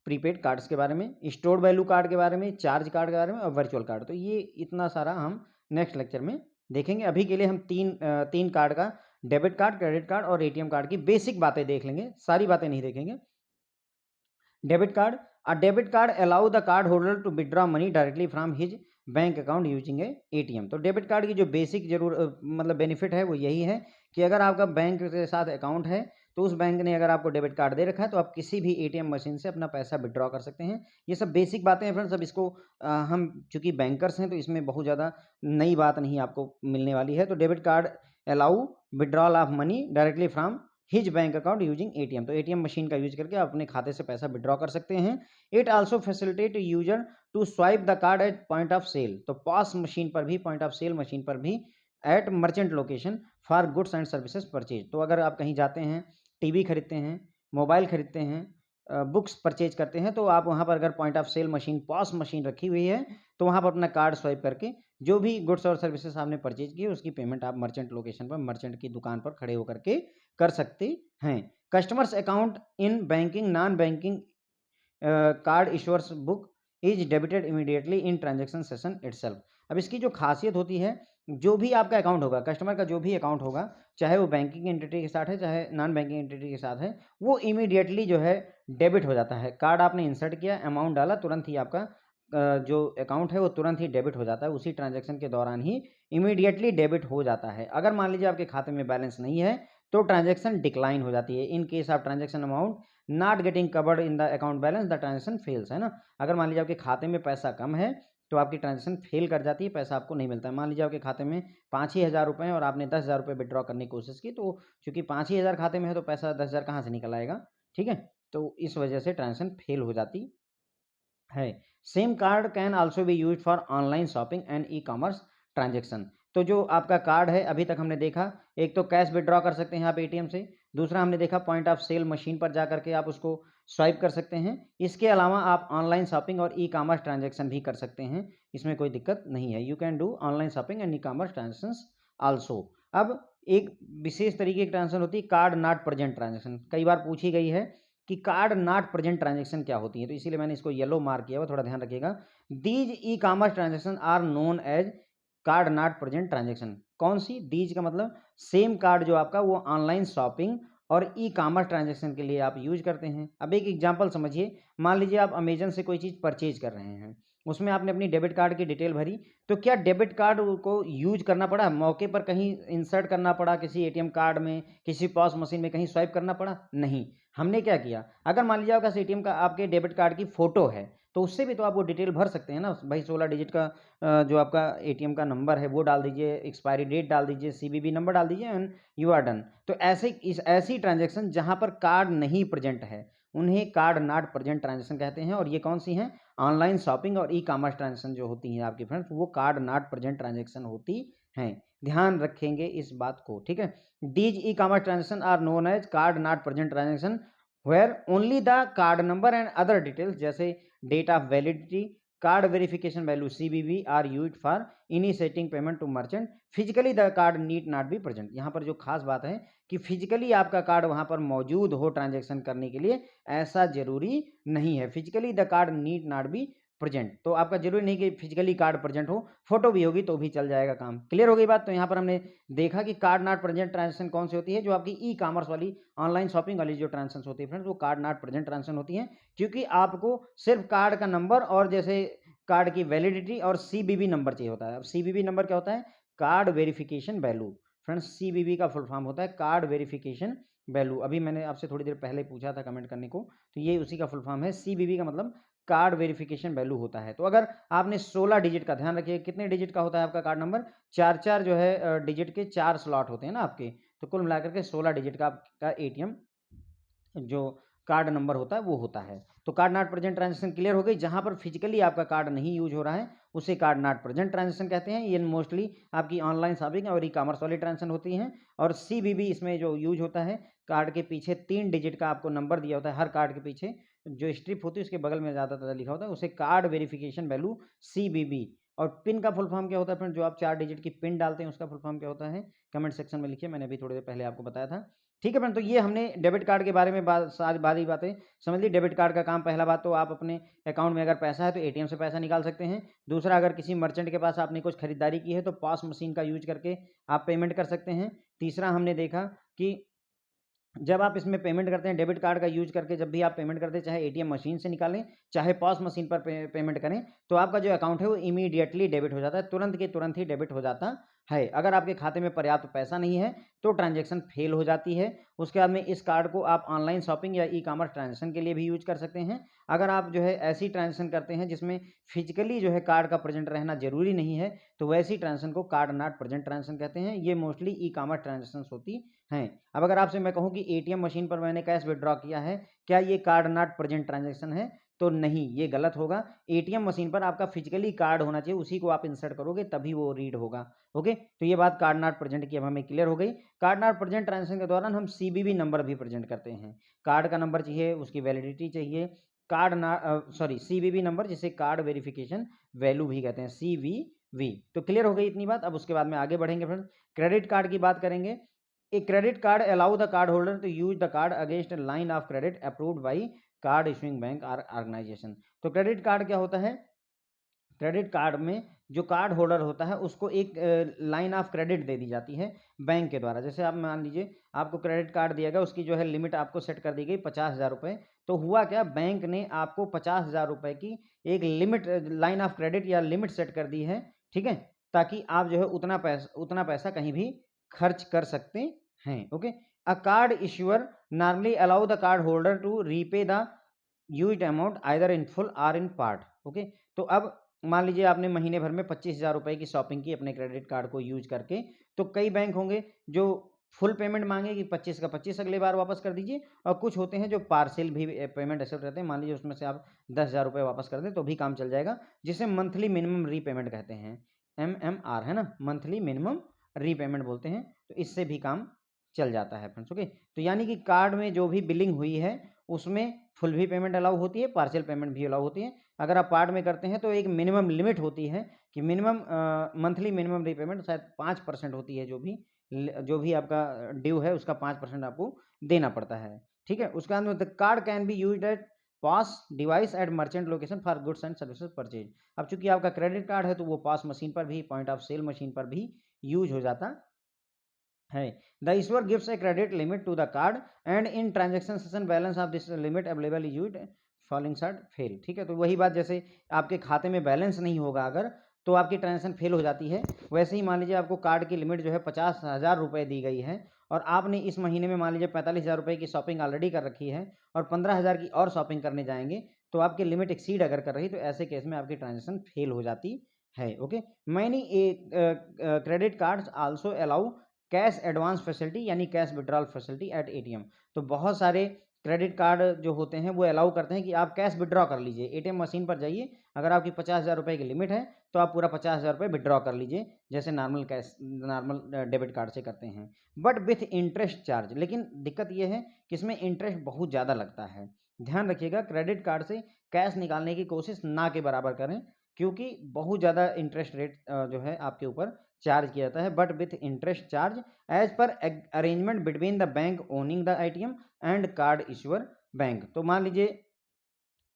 प्रीपेड कार्ड्स के बारे में, स्टोर्ड वैल्यू कार्ड के बारे में, चार्ज कार्ड के बारे में और वर्चुअल कार्ड। तो ये इतना सारा हम नेक्स्ट लेक्चर में देखेंगे। अभी के लिए हम तीन कार्ड का, डेबिट कार्ड, क्रेडिट कार्ड और एटीएम कार्ड की बेसिक बातें देख लेंगे, सारी बातें नहीं देखेंगे। Debit card, a debit card allow the card holder to withdraw money directly from his bank account using A ATM. तो डेबिट कार्ड की जो बेसिक मतलब बेनिफिट है वो यही है कि अगर आपका बैंक के साथ अकाउंट है तो उस बैंक ने अगर आपको डेबिट कार्ड दे रखा है तो आप किसी भी एटीएम मशीन से अपना पैसा विड्रॉ कर सकते हैं। ये सब बेसिक बातें हैं फ्रेंड्स। अब इसको हम चूंकि बैंकर्स हैं तो इसमें बहुत ज़्यादा नई बात नहीं आपको मिलने वाली है। तो debit card allow withdrawal of money directly from his bank account using ATM. तो एटीएम मशीन का यूज करके आप अपने खाते से पैसा विड्रॉ कर सकते हैं। It also facilitate user to swipe the card at point of sale. तो पॉस मशीन पर भी, पॉइंट ऑफ सेल मशीन पर भी, at merchant location for goods and services purchase. तो अगर आप कहीं जाते हैं, टीवी खरीदते हैं, मोबाइल खरीदते हैं, बुक्स परचेज करते हैं, तो आप वहाँ पर अगर point of sale machine, POS machine रखी हुई है तो वहाँ पर अपना कार्ड स्वाइप करके जो भी गुड्स और सर्विसेज आपने परचेज की उसकी पेमेंट आप मर्चेंट लोकेशन पर, मर्चेंट की दुकान पर खड़े होकर के कर सकते हैं। Customers account in banking non banking card issuers book is debited immediately in transaction session itself. अब इसकी जो खासियत होती है, जो भी आपका अकाउंट होगा, कस्टमर का जो भी अकाउंट होगा, चाहे वो बैंकिंग एंटिटी के साथ है चाहे नॉन बैंकिंग एंटिटी के साथ है, वो इमीडिएटली जो है डेबिट हो जाता है। कार्ड आपने इंसर्ट किया, अमाउंट डाला, तुरंत ही आपका जो अकाउंट है वो तुरंत ही डेबिट हो जाता है, उसी ट्रांजैक्शन के दौरान ही इमीडिएटली डेबिट हो जाता है। अगर मान लीजिए आपके खाते में बैलेंस नहीं है तो ट्रांजैक्शन डिक्लाइन हो जाती है। In case of transaction amount not getting covered in the account balance the transaction fails, है ना। अगर मान लीजिए आपके खाते में पैसा कम है तो आपकी ट्रांजैक्शन फेल कर जाती है, पैसा आपको नहीं मिलता है। मान लीजिए आपके खाते में 5,000 रुपये और आपने 10,000 रुपये विड्रॉ करने की कोशिश की, तो चूंकि 5,000 खाते में है तो पैसा 10,000 कहाँ से निकल आएगा, ठीक है। तो इस वजह से ट्रांजैक्शन फेल हो जाती है। Same card can also be used for online shopping and e commerce transaction. तो जो आपका कार्ड है, अभी तक हमने देखा, एक तो कैश विड्रॉ कर सकते हैं आप एटीएम से, दूसरा हमने देखा पॉइंट ऑफ सेल मशीन पर जा करके आप उसको स्वाइप कर सकते हैं। इसके अलावा आप ऑनलाइन शॉपिंग और ई कॉमर्स ट्रांजेक्शन भी कर सकते हैं, इसमें कोई दिक्कत नहीं है। You can do online shopping and e commerce transaction also. अब एक विशेष तरीके की ट्रांजेक्शन होती है कार्ड नॉट प्रेजेंट ट्रांजेक्शन। कई बार पूछी गई है कि कार्ड नॉट प्रेजेंट ट्रांजैक्शन क्या होती है, तो इसीलिए मैंने इसको येलो मार्क किया हुआ, थोड़ा ध्यान रखिएगा। These e commerce transaction are known as card not present transaction. कौन सी? दीज का मतलब सेम कार्ड जो आपका वो ऑनलाइन शॉपिंग और ई कॉमर्स ट्रांजैक्शन के लिए आप यूज करते हैं। अब एक एग्जांपल समझिए, मान लीजिए आप अमेजन से कोई चीज़ परचेज कर रहे हैं, उसमें आपने अपनी डेबिट कार्ड की डिटेल भरी, तो क्या डेबिट कार्ड को यूज करना पड़ा, मौके पर कहीं इंसर्ट करना पड़ा किसी एटीएम कार्ड में, किसी पॉस मशीन में कहीं स्वाइप करना पड़ा? नहीं। हमने क्या किया, अगर मान लीजिए आपका एटीएम का, आपके डेबिट कार्ड की फोटो है, तो उससे भी तो आप वो डिटेल भर सकते हैं ना भाई। 16 डिजिट का जो आपका एटीएम का नंबर है वो डाल दीजिए, एक्सपायरी डेट डाल दीजिए, सीवीवी नंबर डाल दीजिए एंड यू आर डन। तो ऐसी ट्रांजैक्शन जहां पर कार्ड नहीं प्रेजेंट है उन्हें कार्ड नॉट प्रेजेंट ट्रांजैक्शन कहते हैं। और ये कौन सी हैं? ऑनलाइन शॉपिंग और ई कॉमर्स ट्रांजैक्शन जो होती हैं आपकी फ्रेंड्स, वो कार्ड नॉट प्रेजेंट ट्रांजैक्शन होती हैं। ध्यान रखेंगे इस बात को, ठीक है। These e commerce transaction are known as card not present transaction where only the card number and other details जैसे date of validity, card verification value CVV are used for initiating payment to merchant. Physically the card need not be present। यहाँ पर जो खास बात है कि फिजिकली आपका कार्ड वहाँ पर मौजूद हो ट्रांजैक्शन करने के लिए, ऐसा जरूरी नहीं है। Physically the card need not be present, तो आपका जरूरी नहीं कि फिजिकली कार्ड प्रेजेंट हो, फोटो भी होगी तो भी चल जाएगा काम। क्लियर हो गई बात। तो यहाँ पर हमने देखा कि कार्ड नॉट प्रेजेंट ट्रांजैक्शन कौन सी होती है, जो आपकी ई कॉमर्स वाली ऑनलाइन शॉपिंग वाली जो ट्रांजैक्शन होती है फ्रेंड्स, वो कार्ड नॉट प्रेजेंट ट्रांजैक्शन होती है, क्योंकि आपको सिर्फ कार्ड का नंबर और जैसे कार्ड की वैलिडिटी और सीबीबी नंबर चाहिए होता है। अब सीबीबी नंबर क्या होता है? Card verification value. Friends CVV का फुल फॉर्म होता है कार्ड वेरिफिकेशन वैल्यू। अभी मैंने आपसे थोड़ी देर पहले पूछा था कमेंट करने को, तो ये उसी का फुल फॉर्म है। सीबीबी का मतलब कार्ड वेरिफिकेशन वैल्यू होता है। तो अगर आपने 16 डिजिट का, ध्यान रखिए कितने डिजिट का होता है आपका कार्ड नंबर, 4 जो है डिजिट के 4 स्लॉट होते हैं ना आपके, तो कुल मिलाकर के 16 डिजिट का आपका एटीएम जो कार्ड नंबर होता है वो होता है। तो card not present transaction clear हो गई। जहां पर फिजिकली आपका कार्ड नहीं यूज हो रहा है उसे कार्ड नॉट प्रेजेंट ट्रांजैक्शन कहते हैं। ये मोस्टली आपकी ऑनलाइन शॉपिंग और ई कॉमर्स वाली ट्रांजैक्शन होती हैं। और सीबीबी इसमें जो यूज होता है, कार्ड के पीछे 3 डिजिट का आपको नंबर दिया होता है, हर कार्ड के पीछे जो स्ट्रिप होती है उसके बगल में ज़्यादातर लिखा होता है, उसे कार्ड वेरिफिकेशन वैल्यू सीबीबी और पिन का फुल फॉर्म क्या होता है फ्रेंड? जो आप 4 डिजिट की पिन डालते हैं उसका फुल फॉर्म क्या होता है? कमेंट सेक्शन में लिखिए, मैंने अभी थोड़ी देर पहले आपको बताया था। ठीक है फ्रेंड, तो ये हमने डेबिट कार्ड के बारे में सारी बातें समझ ली। डेबिट कार्ड का काम, पहला बात तो आप अपने अकाउंट में अगर पैसा है तो एटीएम से पैसा निकाल सकते हैं। दूसरा, अगर किसी मर्चेंट के पास आपने कुछ खरीदारी की है तो पॉस मशीन का यूज करके आप पेमेंट कर सकते हैं। तीसरा, हमने देखा कि जब आप इसमें पेमेंट करते हैं डेबिट कार्ड का यूज करके, जब भी आप पेमेंट करते हैं, चाहे एटीएम मशीन से निकालें चाहे पॉस मशीन पर पेमेंट करें, तो आपका जो अकाउंट है वो इमीडिएटली डेबिट हो जाता है, तुरंत के तुरंत ही डेबिट हो जाता है। अगर आपके खाते में पर्याप्त पैसा नहीं है तो ट्रांजैक्शन फेल हो जाती है। उसके बाद में इस कार्ड को आप ऑनलाइन शॉपिंग या ई कॉमर्स ट्रांजेक्शन के लिए भी यूज कर सकते हैं। अगर आप जो है ऐसी ट्रांजेक्शन करते हैं जिसमें फिजिकली जो है कार्ड का प्रेजेंट रहना जरूरी नहीं है, तो वैसी ट्रांजेक्शन को कार्ड नॉट प्रेजेंट ट्रांजेक्शन कहते हैं। ये मोस्टली ई कॉमर्स ट्रांजेक्शन होती हैं। अब अगर आपसे मैं कहूं कि एटीएम मशीन पर मैंने कैश विड्रॉ किया है, क्या ये कार्ड नॉट प्रेजेंट ट्रांजैक्शन है? तो नहीं, ये गलत होगा। एटीएम मशीन पर आपका फिजिकली कार्ड होना चाहिए, उसी को आप इंसर्ट करोगे तभी वो रीड होगा। ओके, तो ये बात कार्ड नॉट प्रेजेंट की अब हमें क्लियर हो गई। कार्ड नॉट प्रेजेंट ट्रांजैक्शन के दौरान हम सीवीवी नंबर भी प्रेजेंट करते हैं। कार्ड का नंबर चाहिए, उसकी वैलिडिटी चाहिए, कार्ड ना सीवीवी नंबर, जिसे कार्ड वेरिफिकेशन वैल्यू भी कहते हैं, सीवीवी। तो क्लियर हो गई इतनी बात। अब उसके बाद में आगे बढ़ेंगे फ्रेंड, क्रेडिट कार्ड की बात करेंगे। A credit card allow the card holder to use the card against a line of credit approved by card issuing bank और ऑर्गेनाइजेशन। तो क्रेडिट कार्ड क्या होता है? क्रेडिट कार्ड में जो कार्ड होल्डर होता है उसको एक लाइन ऑफ क्रेडिट दे दी जाती है बैंक के द्वारा। जैसे आप मान लीजिए आपको क्रेडिट कार्ड दिया गया, उसकी जो है लिमिट आपको सेट कर दी गई 50,000 रुपये। तो हुआ क्या, बैंक ने आपको 50,000 रुपये की एक लिमिट, लाइन ऑफ क्रेडिट या लिमिट सेट कर दी है, ठीक है, ताकि आप जो है उतना पैसा कहीं भी खर्च कर सकते हैं। Okay, a card issuer normally allow the card holder to repay the used amount either in full or in part. Okay, तो अब मान लीजिए आपने महीने भर में 25,000 रुपये की शॉपिंग की अपने क्रेडिट कार्ड को यूज करके, तो कई बैंक होंगे जो फुल पेमेंट मांगे कि 25 का 25 अगले बार वापस कर दीजिए, और कुछ होते हैं जो पार्सल भी पेमेंट एक्सेप्ट करते हैं। मान लीजिए उसमें से आप 10,000 रुपये वापस कर दें तो भी काम चल जाएगा, जिसे मंथली मिनिमम रीपेमेंट कहते हैं, MMR है ना, मंथली मिनिमम रीपेमेंट बोलते हैं। तो इससे भी काम चल जाता है फ्रेंड्स। ओके, तो यानी कि कार्ड में जो भी बिलिंग हुई है उसमें फुल भी पेमेंट अलाउ होती है, पार्शियल पेमेंट भी अलाउ होती है। अगर आप पार्ट में करते हैं तो एक मिनिमम लिमिट होती है कि मिनिमम मंथली मिनिमम रीपेमेंट शायद 5% होती है, जो भी आपका ड्यू है उसका 5% आपको देना पड़ता है। ठीक है, उसके बाद the card can be used eight pass device at merchant location for goods and services purchase. अब चूंकि आपका क्रेडिट कार्ड है तो वो पास मशीन पर भी, पॉइंट ऑफ सेल मशीन पर भी यूज हो जाता है। The issuer gives a credit limit to the card and in transaction session balance of this limit available is used following shortfall. ठीक है, तो वही बात, जैसे आपके खाते में बैलेंस नहीं होगा अगर, तो आपकी ट्रांजेक्शन फेल हो जाती है। वैसे ही मान लीजिए आपको कार्ड की लिमिट जो है 50,000 रुपये दी गई है, और आपने इस महीने में मान लीजिए 45,000 रुपये की शॉपिंग ऑलरेडी कर रखी है और 15,000 की और शॉपिंग करने जाएंगे, तो आपकी लिमिट एक्सीड अगर कर रही तो ऐसे केस में आपकी ट्रांजेक्शन फेल हो जाती है। Okay, many credit cards also allow cash advance facility, यानी cash withdrawal facility at ATM. तो बहुत सारे क्रेडिट कार्ड जो होते हैं वो अलाउ करते हैं कि आप कैश विड्रॉ कर लीजिए, एटीएम मशीन पर जाइए, अगर आपकी 50,000 रुपये की लिमिट है तो आप पूरा 50,000 रुपये विड्रॉ कर लीजिए, जैसे नॉर्मल डेबिट कार्ड से करते हैं, बट विथ इंटरेस्ट चार्ज। लेकिन दिक्कत ये है कि इसमें इंटरेस्ट बहुत ज़्यादा लगता है। ध्यान रखिएगा, क्रेडिट कार्ड से कैश निकालने की कोशिश ना के बराबर करें, क्योंकि बहुत ज़्यादा इंटरेस्ट रेट जो है आपके ऊपर चार्ज किया जाता है, but with interest charge as per arrangement between the bank owning the ATM and card issuer bank. तो मान लीजिए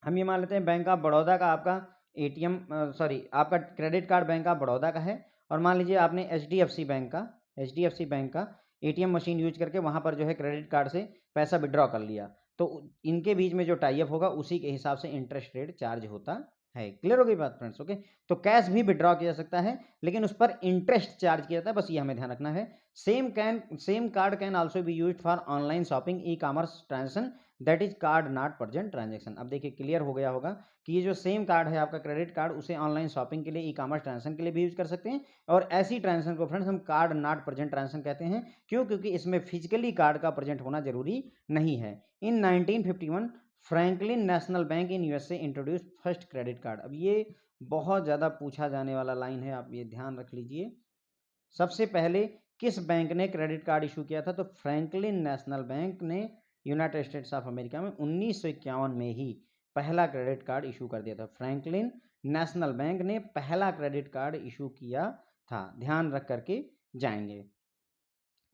हम ये मान लेते हैं बैंक ऑफ बड़ौदा का आपका एटीएम, सॉरी, आपका credit card bank of Baroda का है, और मान लीजिए आपने एचडीएफसी बैंक का एटीएम मशीन यूज करके वहाँ पर जो है क्रेडिट कार्ड से पैसा विड्रॉ कर लिया, तो इनके बीच में जो टाई अप होगा उसी के हिसाब से इंटरेस्ट रेट चार्ज होता है। क्लियर हो गई बात फ्रेंड्स? ओके, तो कैश भी विड्रॉ किया जा सकता है लेकिन उस पर इंटरेस्ट चार्ज किया जाता है, बस ये हमें ध्यान रखना है। Same card can also be used for online shopping, e commerce transaction, that is called not present transaction. अब देखिए क्लियर हो गया होगा कि ये जो सेम कार्ड है आपका क्रेडिट कार्ड, उसे ऑनलाइन शॉपिंग के लिए, ई कॉमर्स ट्रांजेक्शन के लिए भी यूज कर सकते हैं, और ऐसी ट्रांजेक्शन को फ्रेंड्स हम कार्ड नॉट प्रेजेंट ट्रांजेक्शन कहते हैं। क्यों? क्योंकि इसमें फिजिकली कार्ड का प्रेजेंट होना जरूरी नहीं है। इन 1951 Franklin National bank in USA introduce first credit card. अब ये बहुत ज़्यादा पूछा जाने वाला लाइन है, आप ये ध्यान रख लीजिए। सबसे पहले किस बैंक ने क्रेडिट कार्ड इशू किया था? तो फ्रैंकलिन नेशनल बैंक ने यूनाइटेड स्टेट्स ऑफ अमेरिका में 1951 में ही पहला क्रेडिट कार्ड इशू कर दिया था। फ्रैंकलिन नेशनल बैंक ने पहला क्रेडिट कार्ड इशू किया था, ध्यान रख करके जाएंगे।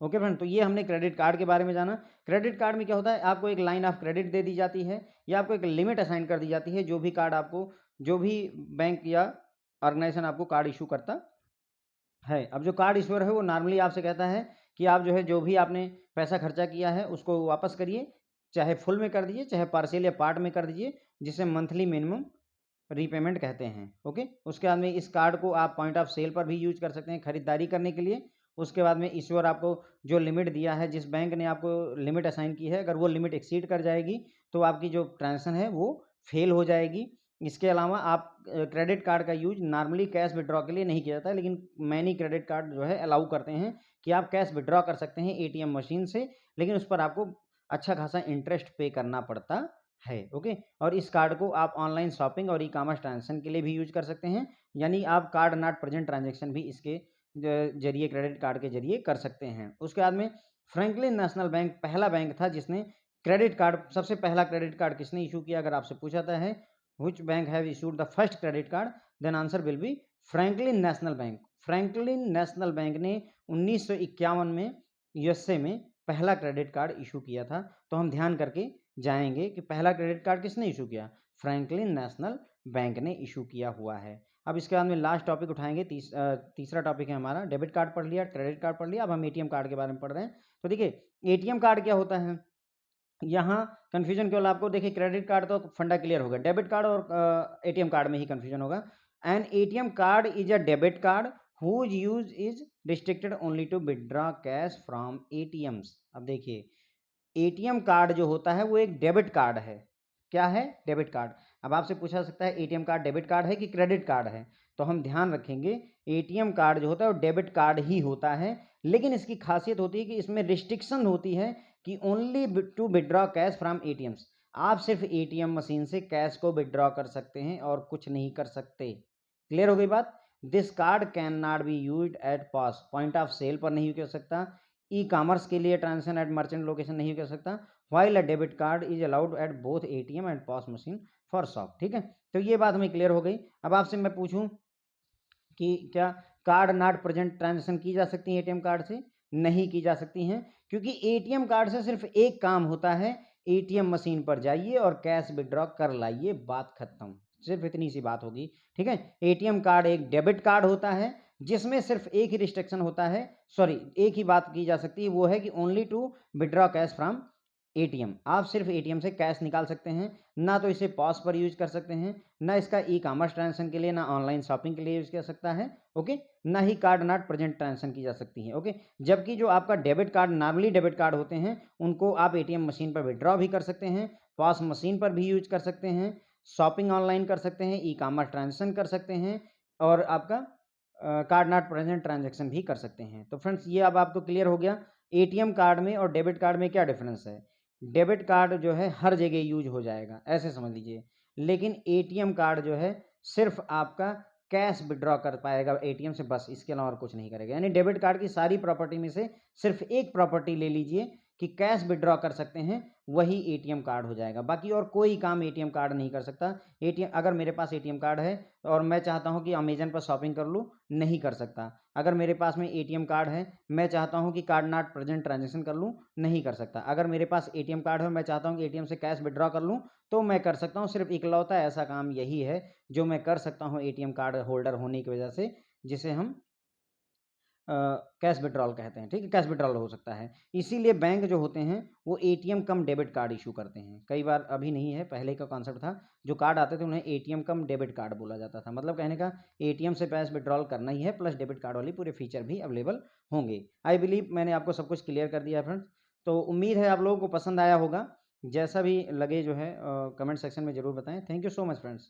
ओके फ्रेंड, तो ये हमने क्रेडिट कार्ड के बारे में जाना। क्रेडिट कार्ड में क्या होता है, आपको एक लाइन ऑफ क्रेडिट दे दी जाती है या आपको एक लिमिट असाइन कर दी जाती है। जो भी कार्ड आपको, जो भी बैंक या ऑर्गेनाइजेशन आपको कार्ड इशू करता है, अब जो कार्ड इशूअर है वो नॉर्मली आपसे कहता है कि आप जो है जो भी आपने पैसा खर्चा किया है उसको वापस करिए, चाहे फुल में कर दीजिए चाहे पार्शियल या पार्ट में कर दीजिए, जिसे मंथली मिनिमम रीपेमेंट कहते हैं। ओके, उसके बाद में इस कार्ड को आप पॉइंट ऑफ सेल पर भी यूज कर सकते हैं खरीदारी करने के लिए। उसके बाद में इश्योर आपको जो लिमिट दिया है, जिस बैंक ने आपको लिमिट असाइन की है, अगर वो लिमिट एक्सीड कर जाएगी तो आपकी जो ट्रांजेक्शन है वो फेल हो जाएगी। इसके अलावा आप क्रेडिट कार्ड का यूज नॉर्मली कैश विड्रॉ के लिए नहीं किया जाता है, लेकिन मैनी क्रेडिट कार्ड जो है अलाउ करते हैं कि आप कैश विड्रॉ कर सकते हैं एटीएम मशीन से, लेकिन उस पर आपको अच्छा खासा इंटरेस्ट पे करना पड़ता है। ओके, और इस कार्ड को आप ऑनलाइन शॉपिंग और ई कॉमर्स ट्रांजेक्शन के लिए भी यूज कर सकते हैं, यानी आप कार्ड नॉट प्रेजेंट ट्रांजेक्शन भी इसके जरिए, क्रेडिट कार्ड के जरिए कर सकते हैं। उसके बाद में फ्रैंकलिन नेशनल बैंक पहला बैंक था जिसने क्रेडिट कार्ड, सबसे पहला क्रेडिट कार्ड किसने इशू किया, अगर आपसे पूछा जाता है which bank have issued the first credit card, then answer will be Franklin National Bank. Franklin National Bank ने 1951 में यूएसए में पहला क्रेडिट कार्ड इशू किया था। तो हम ध्यान करके जाएंगे कि पहला क्रेडिट कार्ड किसने इशू किया, फ्रैंकलिन नेशनल बैंक ने इशू किया हुआ है। अब इसके बाद में लास्ट टॉपिक उठाएंगे, तीसरा टॉपिक है हमारा, डेबिट कार्ड पढ़ लिया, क्रेडिट कार्ड पढ़ लिया, अब हम एटीएम कार्ड के बारे में पढ़ रहे हैं। तो देखिए एटीएम कार्ड क्या होता है, यहाँ कंफ्यूजन केवल आपको, देखिए क्रेडिट कार्ड तो फंडा क्लियर होगा, डेबिट कार्ड और एटीएम कार्ड में ही कंफ्यूजन होगा। An ATM card is a debit card whose use is restricted only to withdraw cash from ATMs. अब देखिए एटीएम कार्ड जो होता है वो एक डेबिट कार्ड है। क्या है, डेबिट कार्ड। अब आपसे पूछा सकता है एटीएम कार्ड डेबिट कार्ड है कि क्रेडिट कार्ड है, तो हम ध्यान रखेंगे एटीएम कार्ड जो होता है वो डेबिट कार्ड ही होता है, लेकिन इसकी खासियत होती है कि इसमें रिस्ट्रिक्शन होती है कि only to withdraw cash from ATMs. आप सिर्फ एटीएम मशीन से कैश को विड्रॉ कर सकते हैं और कुछ नहीं कर सकते। क्लियर हो गई बात। This card can not be used at POS, point of sale पर नहीं कर सकता, ई कॉमर्स के लिए ट्रांजेक्शन एट मर्चेंट लोकेशन नहीं कर सकता, while a debit card is allowed at both ATM and POS machine for shop. ठीक है, तो ये बात हमें क्लियर हो गई। अब आपसे मैं पूछूं कि क्या कार्ड नॉट प्रेजेंट ट्रांजेक्शन की जा सकती है एटीएम कार्ड से, नहीं की जा सकती हैं, क्योंकि एटीएम कार्ड से सिर्फ एक काम होता है, एटीएम मशीन पर जाइए और कैश विड्रॉ कर लाइए, बात खत्म, सिर्फ इतनी सी बात होगी। ठीक है, एटीएम कार्ड एक डेबिट कार्ड होता है जिसमें सिर्फ एक ही रिस्ट्रिक्शन होता है, सॉरी एक ही बात की जा सकती है, वो है कि only to withdraw cash from ATM. आप सिर्फ एटीएम से कैश निकाल सकते हैं, ना तो इसे पॉस पर यूज कर सकते हैं, ना इसका ई कॉमर्स ट्रांजेक्शन के लिए, ना ऑनलाइन शॉपिंग के लिए यूज कर सकता है। ओके, ना ही कार्ड नॉट प्रेजेंट ट्रांजेक्शन की जा सकती है। ओके, जबकि जो आपका debit card, normally debit card होते हैं, उनको आप एटीएम मशीन पर विड्रॉ भी कर सकते हैं, पॉस मशीन पर भी यूज कर सकते हैं, शॉपिंग ऑनलाइन कर सकते हैं, ई कॉमर्स ट्रांजेक्शन कर सकते हैं, और आपका कार्ड नॉट प्रेजेंट ट्रांजेक्शन भी कर सकते हैं। तो फ्रेंड्स ये अब आपको क्लियर हो गया एटीएम कार्ड में और डेबिट कार्ड में क्या डिफरेंस है। डेबिट कार्ड जो है हर जगह यूज हो जाएगा, ऐसे समझ लीजिए, लेकिन एटीएम कार्ड जो है सिर्फ आपका कैश विड्रॉ कर पाएगा एटीएम से, बस, इसके अलावा और कुछ नहीं करेगा। यानी डेबिट कार्ड की सारी प्रॉपर्टी में से सिर्फ एक प्रॉपर्टी ले लीजिए कि कैश विड्रॉ कर सकते हैं, वही एटीएम कार्ड हो जाएगा, बाकी और कोई काम एटीएम कार्ड नहीं कर सकता। एटीएम, अगर मेरे पास एटीएम कार्ड है और मैं चाहता हूं कि अमेजन पर शॉपिंग कर लूं, नहीं कर सकता। अगर मेरे पास में एटीएम कार्ड है, मैं चाहता हूं कि कार्ड नॉट प्रेजेंट ट्रांजेक्शन कर लूं, नहीं कर सकता। अगर मेरे पास एटीएम कार्ड है और मैं चाहता हूं कि एटीएम से कैश विड्रॉ कर लूं, तो मैं कर सकता हूं। सिर्फ इकलौता ऐसा काम यही है जो मैं कर सकता हूं एटीएम कार्ड होल्डर होने की वजह से, जिसे हम कैश विड्रॉल कहते हैं। ठीक है, कैश विड्रॉल हो सकता है। इसीलिए बैंक जो होते हैं वो एटीएम कम डेबिट कार्ड इशू करते हैं। कई बार, अभी नहीं है, पहले का कॉन्सेप्ट था, जो कार्ड आते थे उन्हें एटीएम कम डेबिट कार्ड बोला जाता था। मतलब कहने का एटीएम से कैश विड्रॉल करना ही है, प्लस डेबिट कार्ड वाली पूरे फीचर भी अवेलेबल होंगे। आई बिलीव मैंने आपको सब कुछ क्लियर कर दिया है फ्रेंड्स। तो उम्मीद है आप लोगों को पसंद आया होगा। जैसा भी लगे जो है कमेंट सेक्शन में जरूर बताएं। Thank you so much friends.